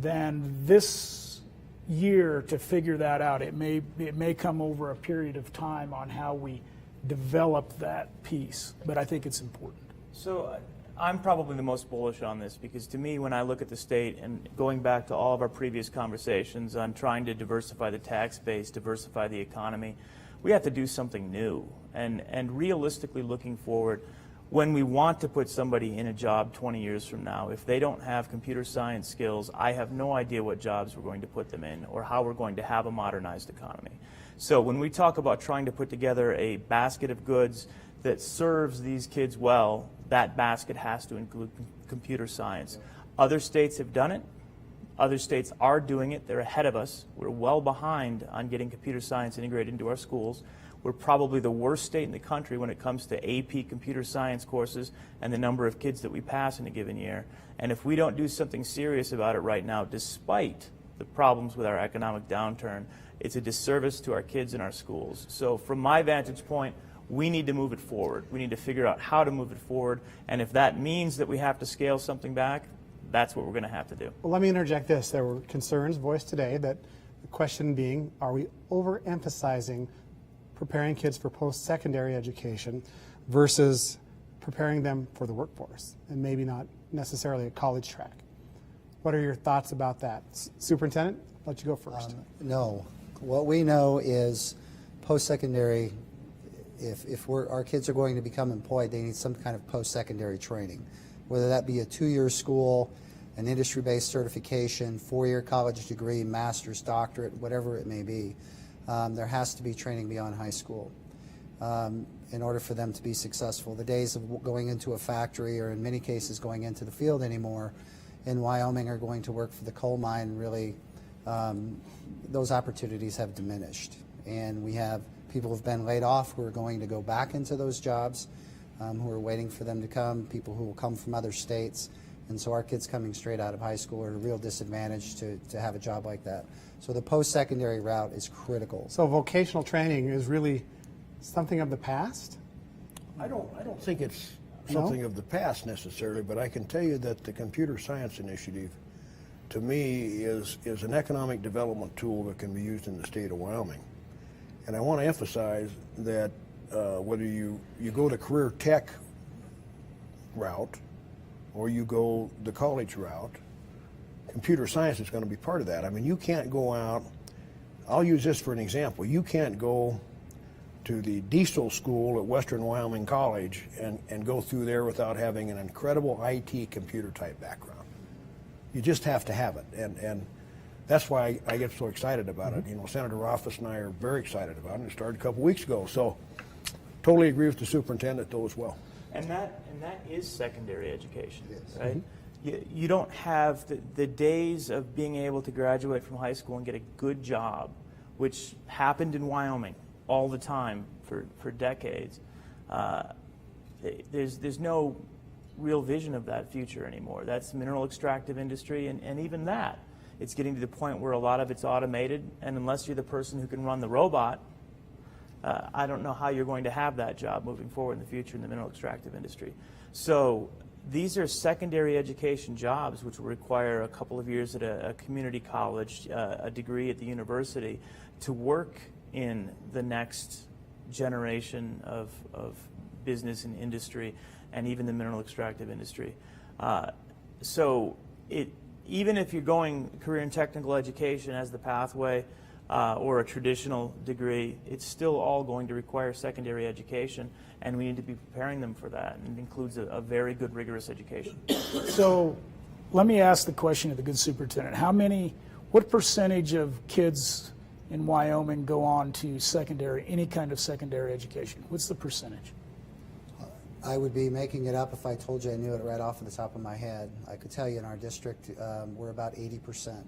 this year to figure that out. It may come over a period of time on how we develop that piece, but I think it's important. So I'm probably the most bullish on this, because to me, when I look at the state, and going back to all of our previous conversations on trying to diversify the tax base, diversify the economy, we have to do something new. And realistically looking forward, when we want to put somebody in a job 20 years from now, if they don't have computer science skills, I have no idea what jobs we're going to put them in or how we're going to have a modernized economy. So when we talk about trying to put together a basket of goods that serves these kids well, that basket has to include computer science. Other states have done it. Other states are doing it. They're ahead of us. We're well behind on getting computer science integrated into our schools. We're probably the worst state in the country when it comes to AP computer science courses and the number of kids that we pass in a given year. And if we don't do something serious about it right now, despite the problems with our economic downturn, it's a disservice to our kids in our schools. So from my vantage point, we need to move it forward. We need to figure out how to move it forward. And if that means that we have to scale something back, that's what we're going to have to do. Well, let me interject this. There were concerns voiced today that the question being, are we overemphasizing preparing kids for post-secondary education versus preparing them for the workforce and maybe not necessarily a college track? What are your thoughts about that? Superintendent, I'll let you go first. No. What we know is post-secondary, if our kids are going to become employed, they need some kind of post-secondary training, whether that be a 2-year school, an industry-based certification, 4-year college degree, master's, doctorate, whatever it may be. there has to be training beyond high school in order for them to be successful. The days of going into a factory, or in many cases going into the field anymore, in Wyoming are going to work for the coal mine, really, those opportunities have diminished. And we have people who've been laid off who are going to go back into those jobs, who are waiting for them to come, people who will come from other states. And so our kids coming straight out of high school are at a real disadvantage to have a job like that. So the post-secondary route is critical. So vocational training is really something of the past? I don't think it's something of the past necessarily, but I can tell you that the Computer Science Initiative, to me, is an economic development tool that can be used in the state of Wyoming. And I want to emphasize that whether you go the career tech route or you go the college route, computer science is going to be part of that. I mean, you can't go out, I'll use this for an example, you can't go to the diesel school at Western Wyoming College and go through there without having an incredible IT computer type background. You just have to have it, and that's why I get so excited about it. You know, Senator Rothfuss and I are very excited about it. It started a couple weeks ago, so totally agree with the superintendent though as well. And that is secondary education, yes. right? You don't have the days of being able to graduate from high school and get a good job, which happened in Wyoming all the time for decades. There's no real vision of that future anymore. That's mineral extractive industry, and even that, it's getting to the point where a lot of it's automated, and unless you're the person who can run the robot, I don't know how you're going to have that job moving forward in the future in the mineral extractive industry. So these are secondary education jobs which will require a couple of years at a community college, a degree at the university, to work in the next generation of business and industry, and even the mineral extractive industry. So even if you're going career and technical education as the pathway, or a traditional degree, it's still all going to require secondary education, and we need to be preparing them for that, and it includes a very good, rigorous education. So let me ask the question of the good superintendent. What percentage of kids in Wyoming go on to any kind of secondary education? What's the percentage? I would be making it up if I told you I knew it right off the top of my head. I could tell you in our district, we're about 80%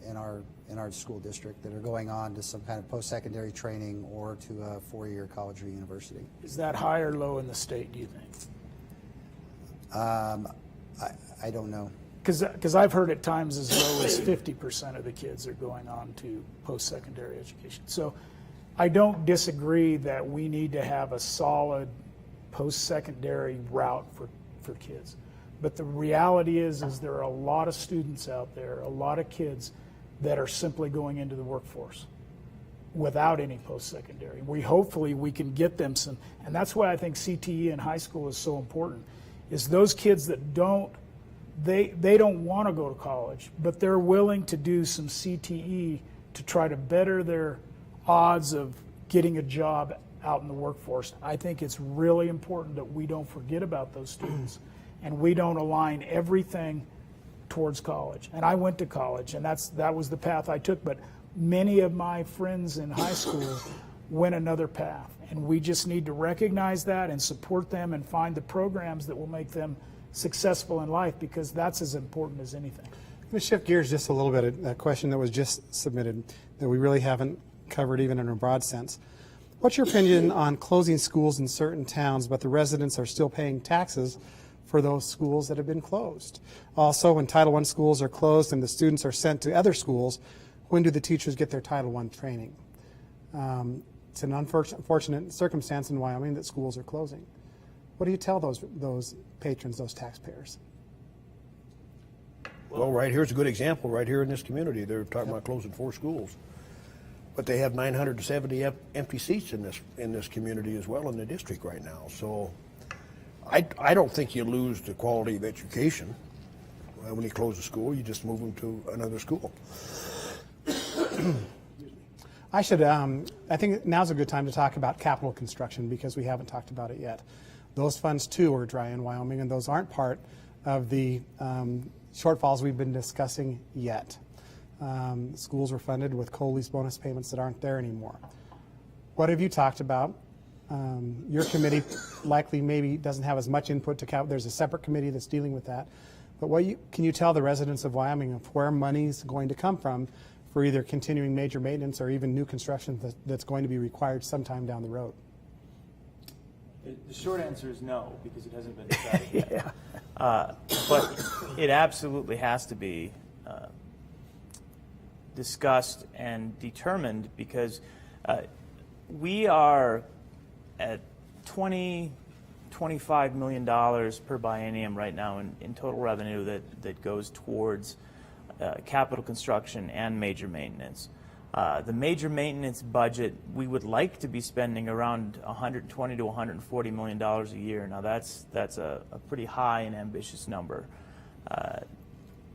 in our school district that are going on to some kind of post-secondary training or to a four-year college or university. Is that high or low in the state, do you think? I don't know. Because I've heard at times as low as 50% of the kids are going on to post-secondary education. So I don't disagree that we need to have a solid post-secondary route for kids. But the reality is there are a lot of students out there, a lot of kids that are simply going into the workforce without any post-secondary. Hopefully we can get them some, and that's why I think CTE in high school is so important, is those kids that they don't want to go to college, but they're willing to do some CTE to try to better their odds of getting a job out in the workforce. I think it's really important that we don't forget about those students and we don't align everything towards college. And I went to college, and that was the path I took, but many of my friends in high school went another path, and we just need to recognize that and support them and find the programs that will make them successful in life, because that's as important as anything. Let me shift gears just a little bit. A question that was just submitted that we really haven't covered even in a broad sense. What's your opinion on closing schools in certain towns, but the residents are still paying taxes for those schools that have been closed? Also, when Title I schools are closed and the students are sent to other schools, when do the teachers get their Title I training? It's an unfortunate circumstance in Wyoming that schools are closing. What do you tell those patrons, those taxpayers? Well, right here's a good example right here in this community. They're talking about closing 4 schools. But they have 970 empty seats in this community as well in the district right now. So I don't think you lose the quality of education when you close a school. You just move them to another school. I think now's a good time to talk about capital construction, because we haven't talked about it yet. Those funds too are dry in Wyoming, and those aren't part of the shortfalls we've been discussing yet. schools were funded with COLE's bonus payments that aren't there anymore. What have you talked about? Your committee likely maybe doesn't have as much input to there's a separate committee that's dealing with that. But can you tell the residents of Wyoming of where money's going to come from for either continuing major maintenance or even new construction that's going to be required sometime down the road? The short answer is no, because it hasn't been decided yet. But it absolutely has to be discussed and determined, because we are at $25 million per biennium right now in total revenue that goes towards capital construction and major maintenance. The major maintenance budget, we would like to be spending around $120 to $140 million a year. Now that's a pretty high and ambitious number.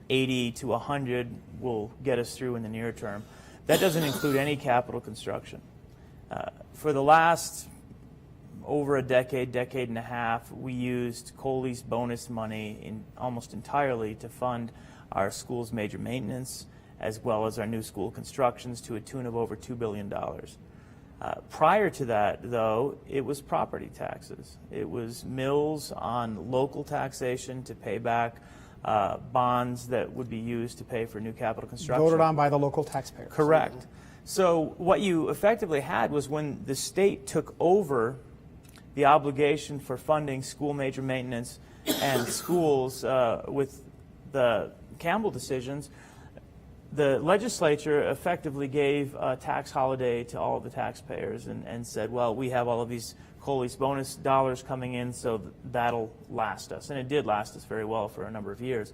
80 to 100 will get us through in the near term. That doesn't include any capital construction. For the last over a decade and a half, we used COLE's bonus money almost entirely to fund our school's major maintenance, as well as our new school constructions, to a tune of over $2 billion. Prior to that, though, it was property taxes. It was mills on local taxation to pay back bonds that would be used to pay for new capital construction. Voted on by the local taxpayers. Correct. So what you effectively had was, when the state took over the obligation for funding school major maintenance and schools with the Campbell decisions, the legislature effectively gave a tax holiday to all of the taxpayers and said, well, we have all of these COLE's bonus dollars coming in, so that'll last us. And it did last us very well for a number of years.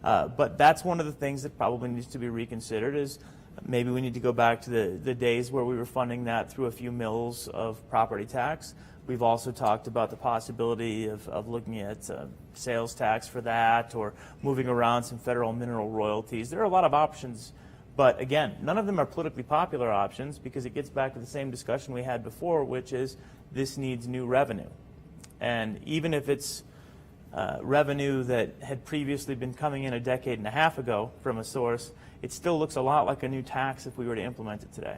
But that's one of the things that probably needs to be reconsidered, is maybe we need to go back to the days where we were funding that through a few mills of property tax. We've also talked about the possibility of looking at sales tax for that, or moving around some federal mineral royalties. There are a lot of options, but again, none of them are politically popular options, because it gets back to the same discussion we had before, which is this needs new revenue. And even if it's revenue that had previously been coming in a decade and a half ago from a source, it still looks a lot like a new tax if we were to implement it today.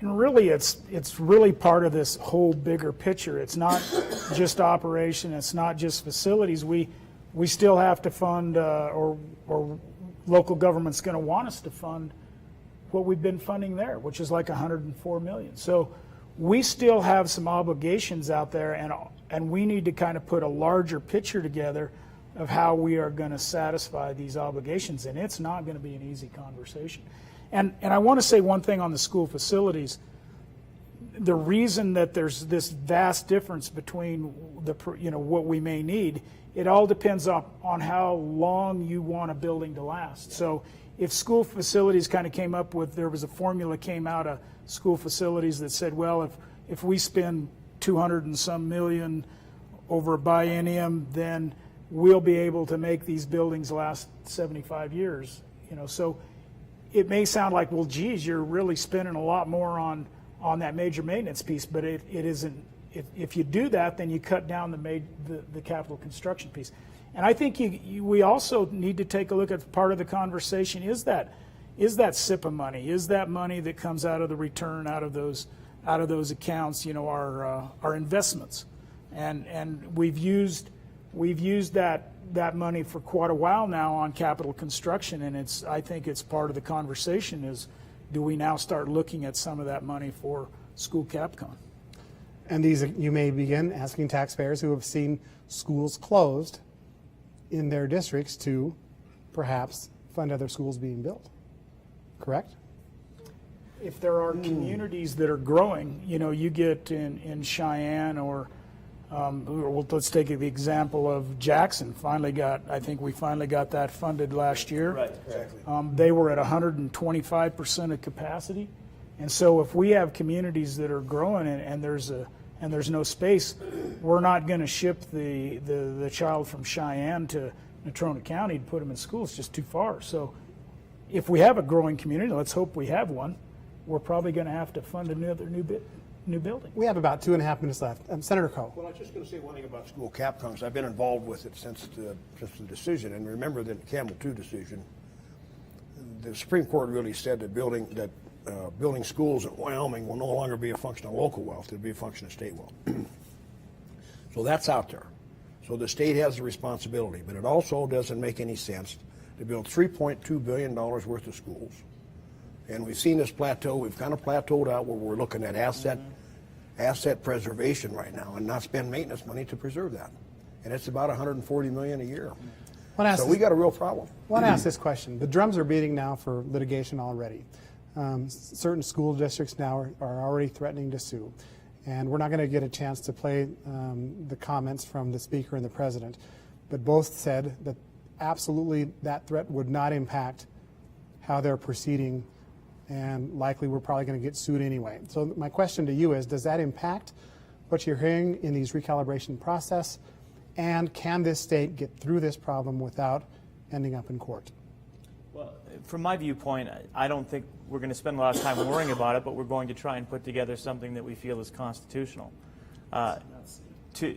And really, it's really part of this whole bigger picture. It's not just operation. It's not just facilities. We still have to fund, or local government's going to want us to fund what we've been funding there, which is like $104 million. So we still have some obligations out there, and we need to kind of put a larger picture together of how we are going to satisfy these obligations, and it's not going to be an easy conversation. And I want to say one thing on the school facilities. The reason that there's this vast difference between what we may need, it all depends on how long you want a building to last. So if school facilities kind of came up with, there was a formula came out of school facilities that said, well, if we spend 200 and some million over a biennium, then we'll be able to make these buildings last 75 years. So it may sound like, well, geez, you're really spending a lot more on that major maintenance piece, but it isn't. If you do that, then you cut down the capital construction piece. And I think we also need to take a look at part of the conversation. Is that SIPA money? Is that money that comes out of the return out of those accounts? Our investments, and we've used that money for quite a while now on capital construction, and I think it's part of the conversation is, do we now start looking at some of that money for school CapCon? And you may begin asking taxpayers who have seen schools closed in their districts to perhaps fund other schools being built, correct? If there are communities that are growing, you get in Cheyenne or let's take the example of Jackson. I think we finally got that funded last year. Right, exactly. They were at 125% of capacity, and so if we have communities that are growing and there's no space, we're not going to ship the child from Cheyenne to Natrona County to put them in school. It's just too far. So if we have a growing community, let's hope we have one, we're probably going to have to fund another new building. We have about 2.5 minutes left. Senator Coe. Well, I was just going to say one thing about school CapCons. I've been involved with it since the decision, and remember the Campbell II decision. the Supreme Court really said that building schools in Wyoming will no longer be a function of local wealth, it'll be a function of state wealth. So that's out there. So the state has the responsibility, but it also doesn't make any sense to build $3.2 billion worth of schools. And we've seen this plateau, we've kind of plateaued out where we're looking at asset preservation right now and not spend maintenance money to preserve that. And it's about $140 million a year. So we got a real problem. I want to ask this question. The drums are beating now for litigation already. Certain school districts now are already threatening to sue. And we're not going to get a chance to play the comments from the Speaker and the President, but both said that absolutely that threat would not impact how they're proceeding, and likely we're probably going to get sued anyway. So my question to you is, does that impact what you're hearing in these recalibration process, and can this state get through this problem without ending up in court? Well, from my viewpoint, I don't think we're going to spend a lot of time worrying about it, but we're going to try and put together something that we feel is constitutional.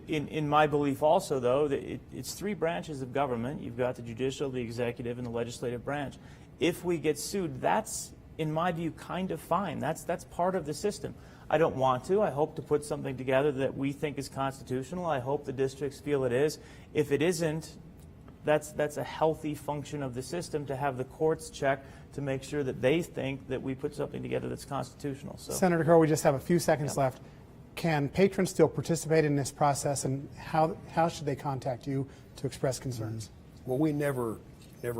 In my belief also, though, that it's three branches of government. You've got the judicial, the executive, and the legislative branch. If we get sued, that's, in my view, kind of fine. That's part of the system. I don't want to. I hope to put something together that we think is constitutional. I hope the districts feel it is. If it isn't, that's a healthy function of the system to have the courts check to make sure that they think that we put something together that's constitutional. So, Senator Crow, we just have a few seconds left. Can patrons still participate in this process, and how should they contact you to express concerns? Well, we never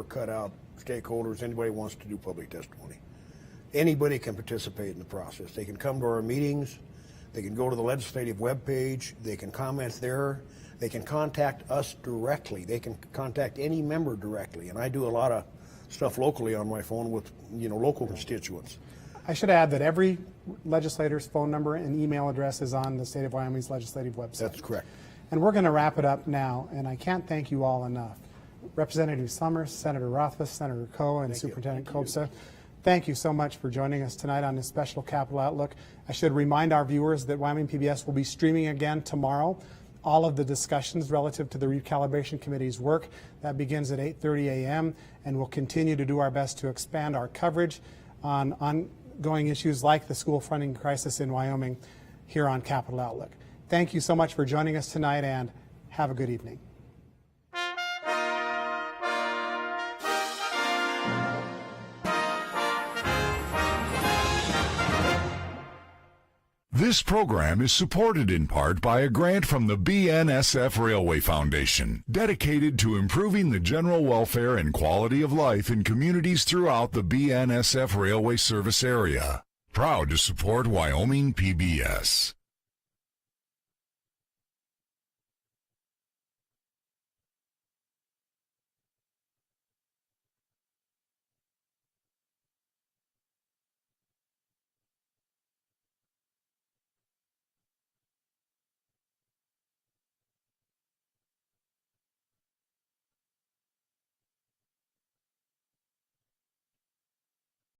cut out stakeholders. Anybody wants to do public testimony. Anybody can participate in the process. They can come to our meetings. They can go to the legislative webpage. They can comment there. They can contact us directly. They can contact any member directly. And I do a lot of stuff locally on my phone with local constituents. I should add that every legislator's phone number and email address is on the State of Wyoming's legislative website. That's correct. And we're going to wrap it up now, and I can't thank you all enough. Representative Summers, Senator Rothfuss, Senator Coe, and Superintendent Kobsa, thank you so much for joining us tonight on this special Capital Outlook. I should remind our viewers that Wyoming PBS will be streaming again tomorrow. All of the discussions relative to the Recalibration Committee's work. That begins at 8:30 a.m. and we'll continue to do our best to expand our coverage on ongoing issues like the school funding crisis in Wyoming here on Capital Outlook. Thank you so much for joining us tonight, and have a good evening. This program is supported in part by a grant from the BNSF Railway Foundation, dedicated to improving the general welfare and quality of life in communities throughout the BNSF Railway service area. Proud to support Wyoming PBS.